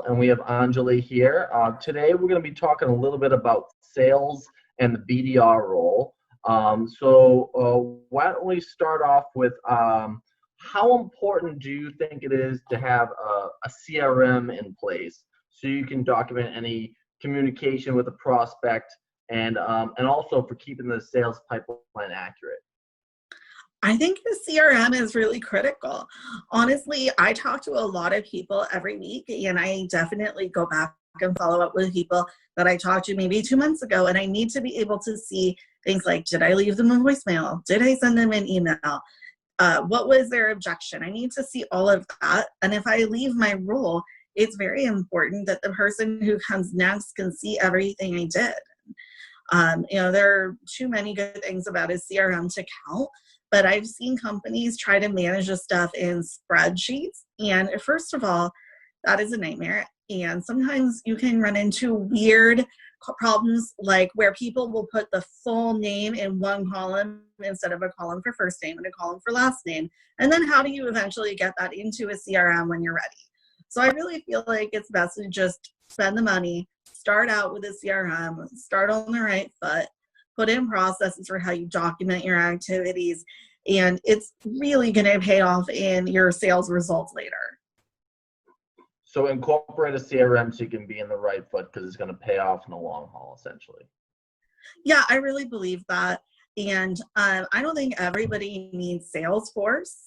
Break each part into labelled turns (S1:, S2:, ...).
S1: And we have Anjali here. Today, we're going to be talking a little bit about sales and the BDR role. Why don't we start off with how important do you think it is to have a CRM in place so you can document any communication with a prospect and also for keeping the sales pipeline accurate?
S2: I think the CRM is really critical. Honestly, I talk to a lot of people every week, and I definitely go back and follow up with people that I talked to maybe 2 months ago, and I need to be able to see things like, did I leave them a voicemail? Did I send them an email? What was their objection? I need to see all of that. And if I leave my role, it's very important that the person who comes next can see everything I did. There are too many good things about a CRM to count, but I've seen companies try to manage this stuff in spreadsheets. And first of all, that is a nightmare. And sometimes you can run into weird problems like where people will put the full name in one column instead of a column for first name and a column for last name. And then how do you eventually get that into a CRM when you're ready? So I really feel like it's best to just spend the money, start out with a CRM, start on the right foot, put in processes for how you document your activities, and it's really going to pay off in your sales results later.
S1: So incorporate a CRM so you can be in the right foot because it's going to pay off in the long haul, essentially.
S2: Yeah, I really believe that. And I don't think everybody needs Salesforce.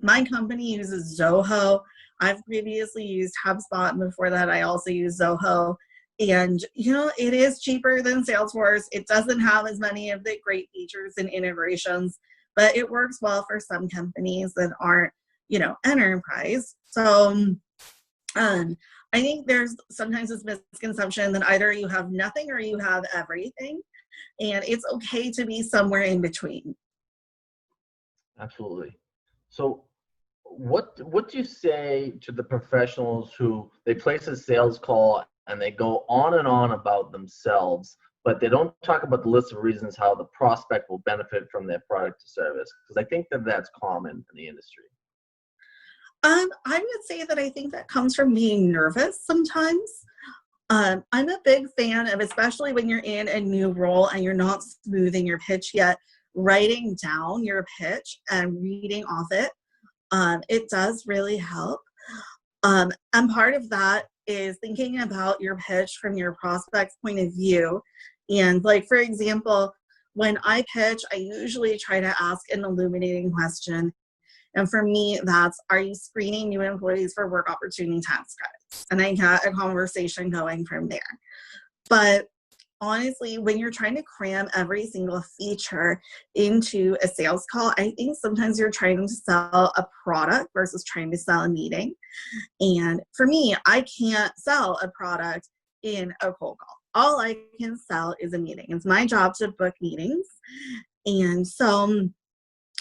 S2: My company uses Zoho. I've previously used HubSpot, and before that, I also used Zoho. And, it is cheaper than Salesforce. It doesn't have as many of the great features and integrations, but it works well for some companies that aren't, enterprise. So I think there's sometimes this misconception that either you have nothing or you have everything, and it's okay to be somewhere in between.
S1: Absolutely. So what do you say to the professionals who they place a sales call and they go on and on about themselves, but they don't talk about the list of reasons how the prospect will benefit from their product or service? Because I think that that's common in the industry.
S2: I would say that I think that comes from being nervous sometimes. I'm a big fan of, especially when you're in a new role and you're not smoothing your pitch yet, writing down your pitch and reading off it. It does really help. And part of that is thinking about your pitch from your prospect's point of view. And like, for example, when I pitch, I usually try to ask an illuminating question. And for me, that's, are you screening new employees for work opportunity tax credits? And I got a conversation going from there. But honestly, when you're trying to cram every single feature into a sales call, I think sometimes you're trying to sell a product versus trying to sell a meeting. And for me, I can't sell a product in a cold call. All I can sell is a meeting. It's my job to book meetings. And so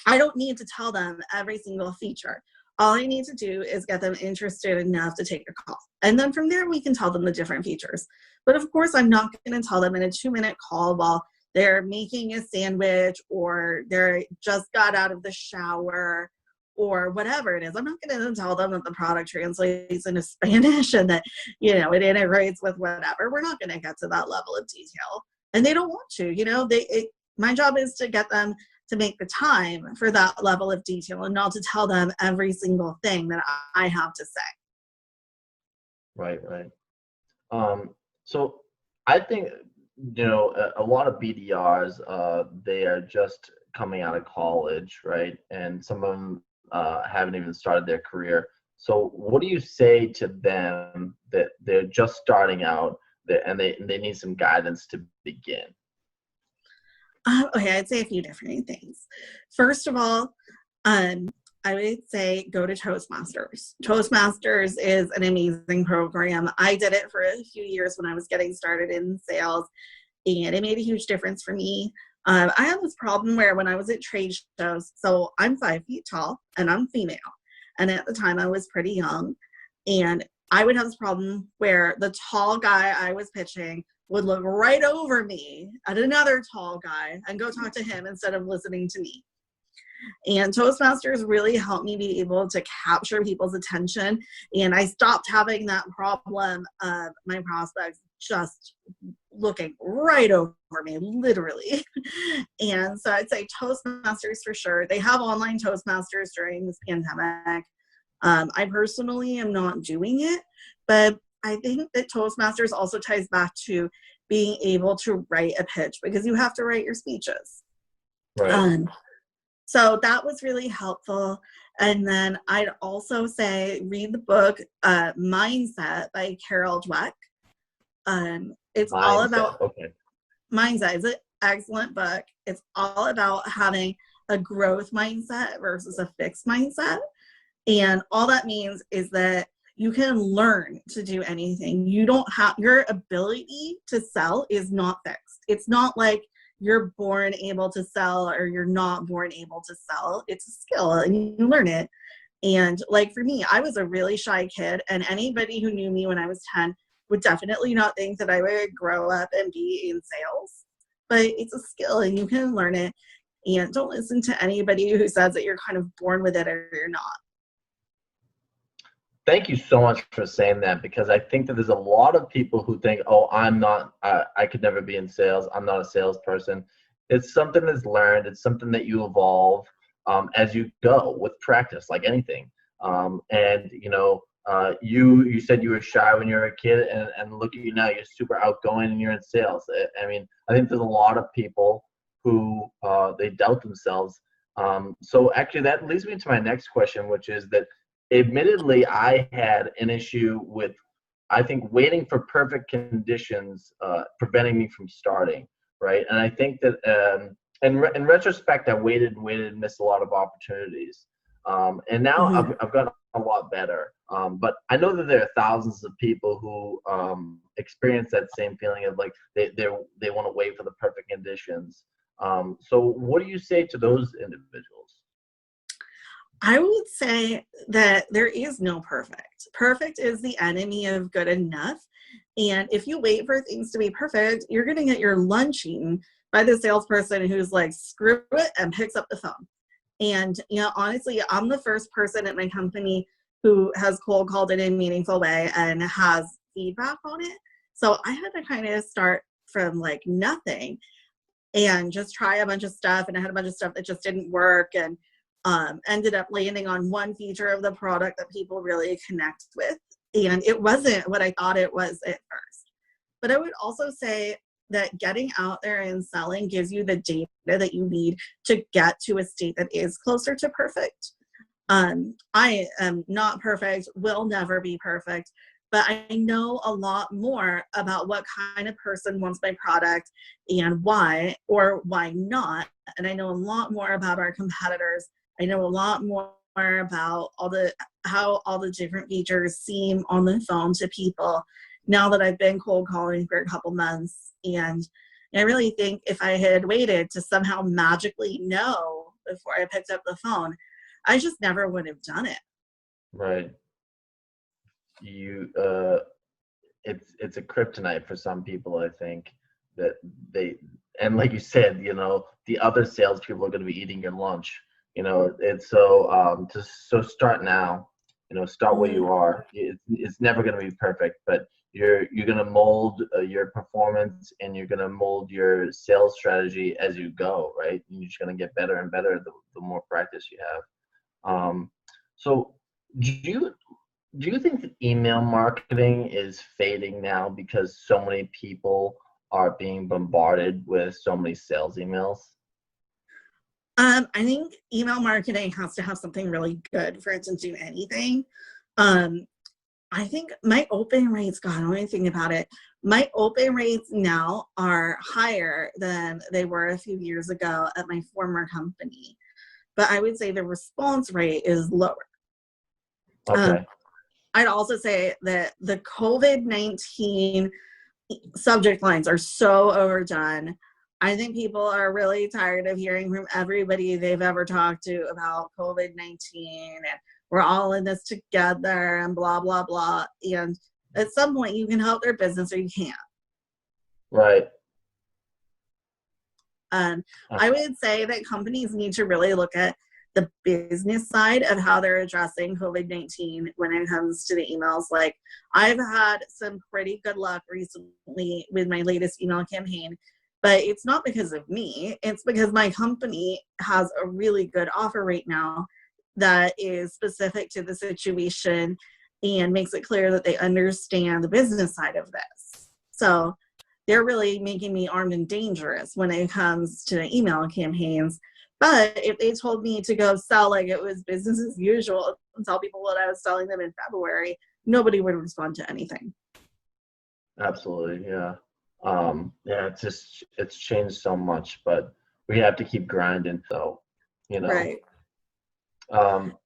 S2: I don't need to tell them every single feature. All I need to do is get them interested enough to take a call. And then from there, we can tell them the different features. But of course, I'm not going to tell them in a 2-minute call while they're making a sandwich or they're just got out of the shower or whatever it is. I'm not going to tell them that the product translates into Spanish and that, it integrates with whatever. We're not going to get to that level of detail. And they don't want to, my job is to get them to make the time for that level of detail and not to tell them every single thing that I have to say.
S1: Right. So I think, a lot of BDRs, they are just coming out of college, right? And some of them haven't even started their career. So what do you say to them that they're just starting out and they need some guidance to begin?
S2: Okay, I'd say a few different things. First of all, I would say go to Toastmasters. Toastmasters is an amazing program. I did it for a few years when I was getting started in sales, and it made a huge difference for me. I have this problem where when I was at trade shows, so I'm 5 feet tall and I'm female. And at the time I was pretty young, and I would have this problem where the tall guy I was pitching would look right over me at another tall guy and go talk to him instead of listening to me. And Toastmasters really helped me be able to capture people's attention. And I stopped having that problem of my prospects just looking right over me, literally. And so I'd say Toastmasters for sure. They have online Toastmasters during this pandemic. I personally am not doing it, but I think that Toastmasters also ties back to being able to write a pitch, because you have to write your speeches.
S1: Right.
S2: So that was really helpful. And then I'd also say read the book Mindset by Carol Dweck. It's all about mindset. It's an excellent book. It's all about having a growth mindset versus a fixed mindset. And all that means is that you can learn to do anything. You don't have, your ability to sell is not fixed. It's not like you're born able to sell or you're not born able to sell. It's a skill and you learn it. And like for me, I was a really shy kid, and anybody who knew me when I was 10 would definitely not think that I would grow up and be in sales. But it's a skill and you can learn it. And don't listen to anybody who says that you're kind of born with it or you're not.
S1: Thank you so much for saying that, because I think that there's a lot of people who think, oh, I'm not, I could never be in sales. I'm not a salesperson. It's something that's learned. It's something that you evolve as you go with practice, like anything. And, you said you were shy when you were a kid, and look at you now, you're super outgoing and you're in sales. I mean, I think there's a lot of people who they doubt themselves. So actually that leads me to my next question, which is that admittedly I had an issue with, I think, waiting for perfect conditions preventing me from starting, right? And I think that in retrospect, I waited and missed a lot of opportunities. And now I've gotten a lot better. But I know that there are thousands of people who experience that same feeling of like they want to wait for the perfect conditions. So what do you say to those individuals?
S2: I would say that there is no perfect. Perfect is the enemy of good enough. And if you wait for things to be perfect, you're going to get your lunch eaten by the salesperson who's like, screw it, and picks up the phone. And, honestly, I'm the first person at my company who has cold called in a meaningful way and has feedback on it. So I had to kind of start from like nothing and just try a bunch of stuff. And I had a bunch of stuff that just didn't work, and ended up landing on one feature of the product that people really connect with. And it wasn't what I thought it was at first. But I would also say that getting out there and selling gives you the data that you need to get to a state that is closer to perfect. I am not perfect, will never be perfect, but I know a lot more about what kind of person wants my product and why or why not. And I know a lot more about our competitors. I know a lot more about how all the different features seem on the phone to people now that I've been cold calling for a couple months. And I really think if I had waited to somehow magically know before I picked up the phone, I just never would have done it.
S1: Right. It's a kryptonite for some people, I think, that and like you said, the other salespeople are going to be eating your lunch. It's so start now. Start where you are. It's never going to be perfect, but you're going to mold your performance, and you're going to mold your sales strategy as you go, right? You're just going to get better and better the more practice you have. So do you think that email marketing is fading now because so many people are being bombarded with so many sales emails?
S2: I think email marketing has to have something really good for it to do anything. I think my open rates, God, I don't even think about it. My open rates now are higher than they were a few years ago at my former company. But I would say the response rate is lower.
S1: Okay.
S2: I'd also say that the COVID-19 subject lines are so overdone. I think people are really tired of hearing from everybody they've ever talked to about COVID-19 and we're all in this together and blah, blah, blah. And at some point you can help their business or you can't.
S1: Right.
S2: I would say that companies need to really look at the business side of how they're addressing COVID-19 when it comes to the emails. Like, I've had some pretty good luck recently with my latest email campaign, but it's not because of me. It's because my company has a really good offer right now that is specific to the situation and makes it clear that they understand the business side of this. So they're really making me armed and dangerous when it comes to email campaigns. But if they told me to go sell like it was business as usual and tell people what I was selling them in February, nobody would respond to anything.
S1: Absolutely, yeah. Yeah, it's changed so much, but we have to keep grinding. So,
S2: Right.
S1: What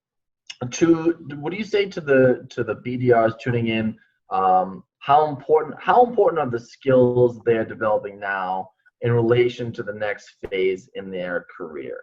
S1: do you say to the BDRs tuning in? How important are the skills they're developing now in relation to the next phase in their career?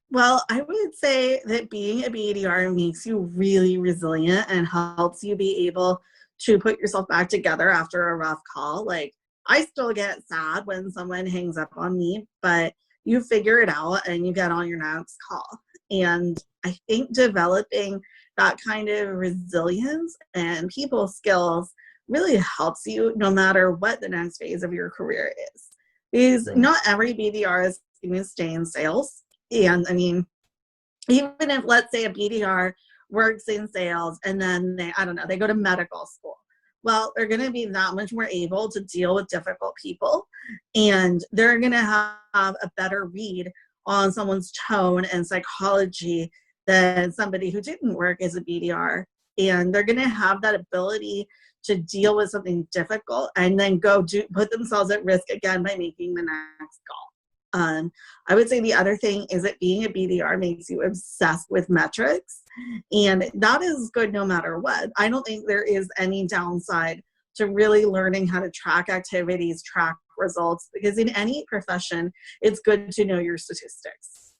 S2: Well, I would say that being a BDR makes you really resilient and helps you be able to put yourself back together after a rough call. Like, I still get sad when someone hangs up on me, but you figure it out and you get on your next call. And I think developing that kind of resilience and people skills really helps you no matter what the next phase of your career is. Because not every BDR is going to stay in sales. And I mean, even if, let's say, a BDR works in sales and then they go to medical school. Well, they're going to be that much more able to deal with difficult people, and they're going to have a better read on someone's tone and psychology than somebody who didn't work as a BDR. And they're going to have that ability to deal with something difficult and then put themselves at risk again by making the next call. I would say the other thing is that being a BDR makes you obsessed with metrics, and that is good no matter what. I don't think there is any downside to really learning how to track activities, track results, because in any profession, it's good to know your statistics.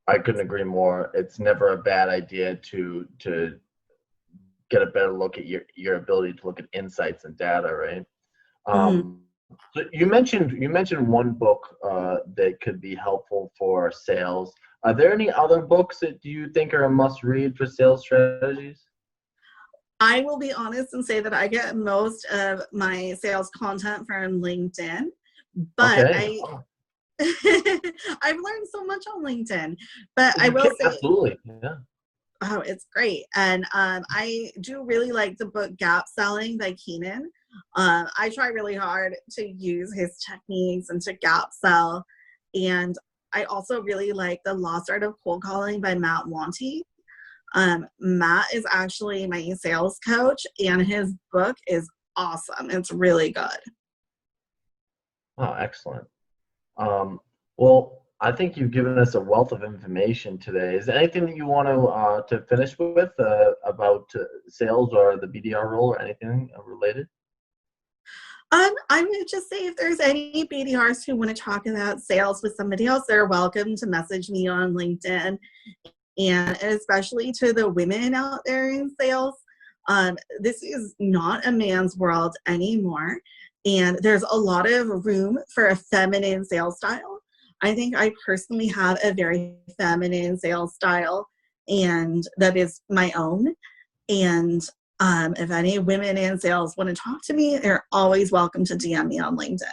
S1: I couldn't agree more. It's never a bad idea to get a better look at your ability to look at insights and data, right? So you mentioned one book that could be helpful for sales. Are there any other books that you think are a must read for sales strategies?
S2: I will be honest and say that I get most of my sales content from LinkedIn, but
S1: Okay.
S2: I've learned so much on LinkedIn. But I will say,
S1: absolutely, yeah.
S2: Oh, it's great. And I do really like the book Gap Selling by Keenan. I try really hard to use his techniques and to gap sell. And I also really like The Lost Art of Cold Calling by Matt Wanty. Matt is actually my sales coach, and his book is awesome. It's really good.
S1: Oh, excellent. Well, I think you've given us a wealth of information today. Is there anything that you want to finish with about sales or the BDR role or anything related?
S2: I would just say if there's any BDRs who want to talk about sales with somebody else, they're welcome to message me on LinkedIn. And especially to the women out there in sales, this is not a man's world anymore. And there's a lot of room for a feminine sales style. I think I personally have a very feminine sales style, and that is my own. And if any women in sales want to talk to me, they're always welcome to DM me on LinkedIn.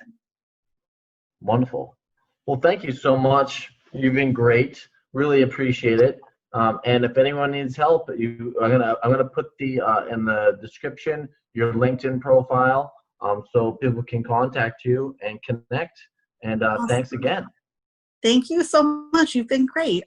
S1: Wonderful. Well, thank you so much. You've been great. Really appreciate it. And if anyone needs help, I'm gonna put in the description your LinkedIn profile, so people can contact you and connect. And
S2: Awesome.
S1: Thanks again.
S2: Thank you so much. You've been great.